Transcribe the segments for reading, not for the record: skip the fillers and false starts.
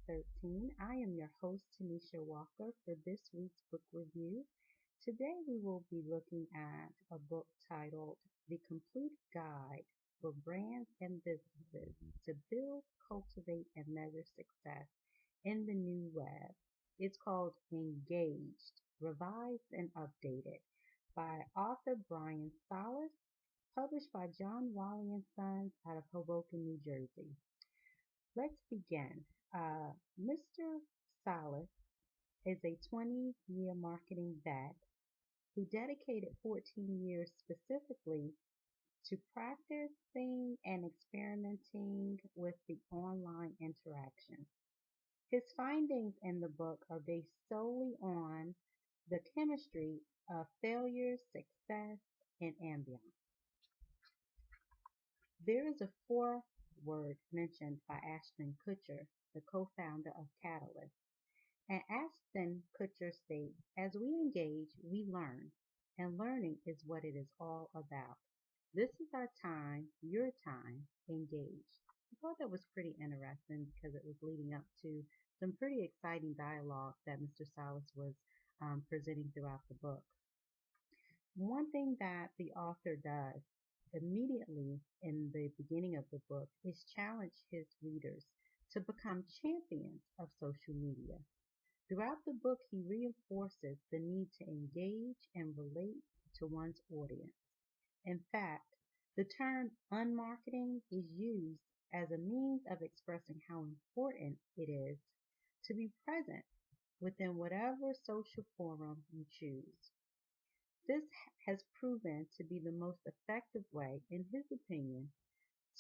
13. I am your host, Tanisha Walker, for this week's book review. Today we will be looking at a book titled The Complete Guide for Brands and Businesses to Build, Cultivate, and Measure Success in the New Web. It's called Engaged, Revised and Updated by author Brian Solis, published by John Wiley and Sons out of Hoboken, New Jersey. Let's begin. Mr. Salas is a 20-year marketing vet who dedicated 14 years specifically to practicing and experimenting with the online interaction. His findings in the book are based solely on the chemistry of failure, success, and ambience. There is a foreword mentioned by Ashton Kutcher, the co-founder of Catalyst. And Ashton Kutcher states, as we engage, we learn, and learning is what it is all about. This is our time, your time, engage. I thought that was pretty interesting because it was leading up to some pretty exciting dialogue that Mr. Salas was presenting throughout the book. One thing that the author does immediately in the beginning of the book is challenge his readers to become champions of social media. Throughout the book, he reinforces the need to engage and relate to one's audience. In fact, the term unmarketing is used as a means of expressing how important it is to be present within whatever social forum you choose. This has proven to be the most effective way, in his opinion,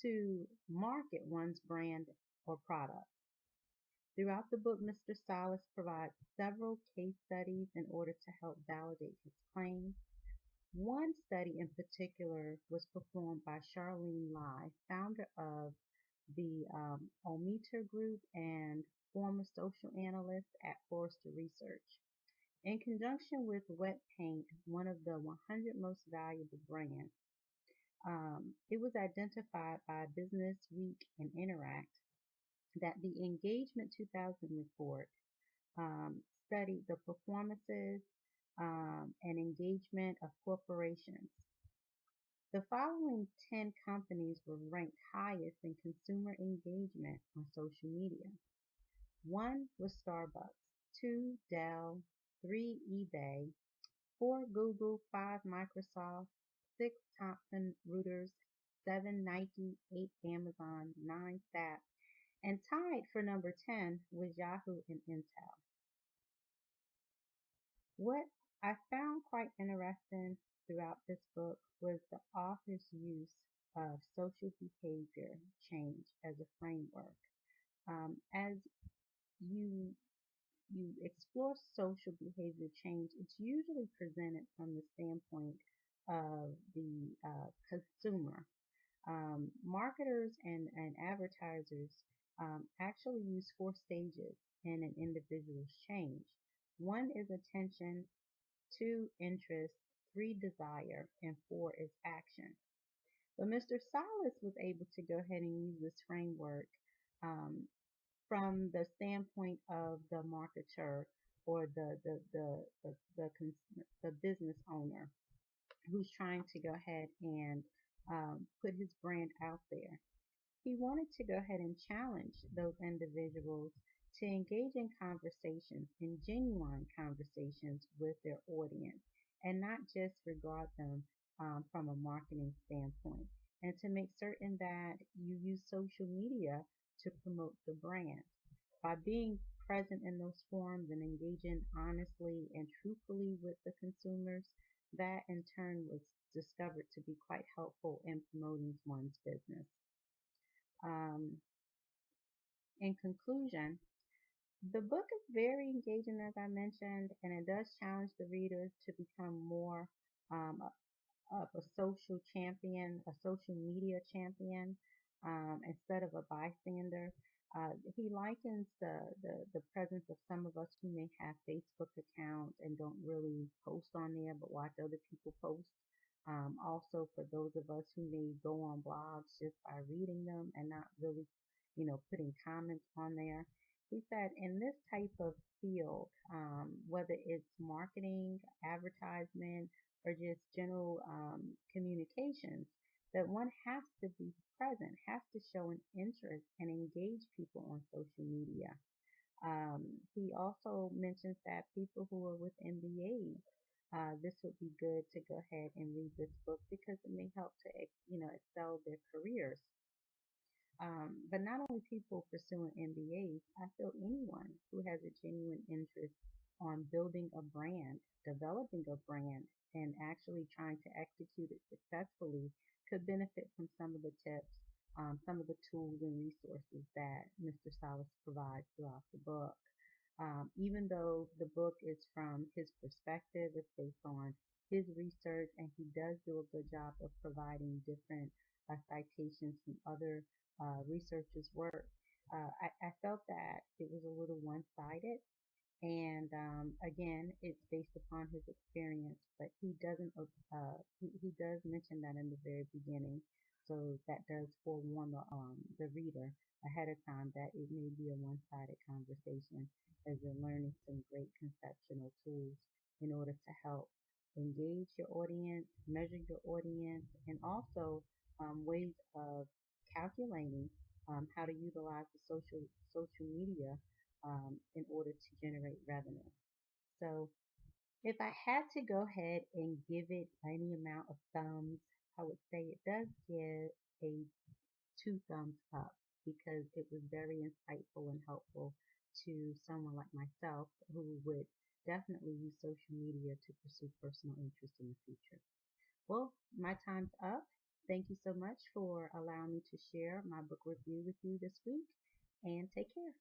to market one's brand or product. Throughout the book, Mr. Salas provides several case studies in order to help validate his claims. One study in particular was performed by Charlene Lai, founder of the Ometer Group and former social analyst at Forrester Research. In conjunction with Wet Paint, one of the 100 most valuable brands, it was identified by Business Week and Interact that the Engagement 2000 report studied the performances and engagement of corporations. The following 10 companies were ranked highest in consumer engagement on social media. 1 was Starbucks, 2 Dell, 3 eBay, 4 Google, 5 Microsoft, 6 Thomson Reuters, 7 Nike, 8 Amazon, 9 SAP, and tied for number 10 was Yahoo and Intel. What I found quite interesting throughout this book was the author's use of social behavior change as a framework. As you explore social behavior change, it's usually presented from the standpoint of the consumer. Marketers and advertisers actually use 4 stages in an individual's change. 1 is attention, 2 interest, 3 desire, and 4 is action. But Mr. Salas was able to go ahead and use this framework from the standpoint of the marketer or the business owner who's trying to go ahead and put his brand out there. He wanted to go ahead and challenge those individuals to engage in conversations, in genuine conversations with their audience, and not just regard them from a marketing standpoint. And to make certain that you use social media to promote the brand. By being present in those forums and engaging honestly and truthfully with the consumers, that in turn was discovered to be quite helpful in promoting one's business. In conclusion, the book is very engaging, as I mentioned, and it does challenge the reader to become more of a social champion, a social media champion, instead of a bystander. He likens the presence of some of us who may have Facebook accounts and don't really post on there, but watch other people post. Also, for those of us who may go on blogs just by reading them and not really, putting comments on there. He said, in this type of field, whether it's marketing, advertisement, or just general communications, that one has to be present, has to show an interest and engage people on social media. He also mentions that people who are with MBAs, this would be good to go ahead and read this book because it may help to, excel their careers. But not only people pursuing MBAs, I feel anyone who has a genuine interest on building a brand, developing a brand, and actually trying to execute it successfully could benefit from some of the tips, some of the tools and resources that Mr. Salas provides throughout the book. Even though the book is from his perspective, it's based on his research, and he does do a good job of providing different citations from other researchers' work. I felt that it was a little one-sided, and again, it's based upon his experience, but he doesn't. He does mention that in the very beginning, so that does forewarn the reader ahead of time that it may be a one-sided conversation as you're learning some great conceptual tools in order to help engage your audience, measure your audience, and also ways of calculating how to utilize the social media in order to generate revenue. So if I had to go ahead and give it any amount of thumbs, I would say it does give a two thumbs up because it was very insightful and helpful to someone like myself who would definitely use social media to pursue personal interest in the future. Well, my time's up. Thank you so much for allowing me to share my book review with you this week, and take care.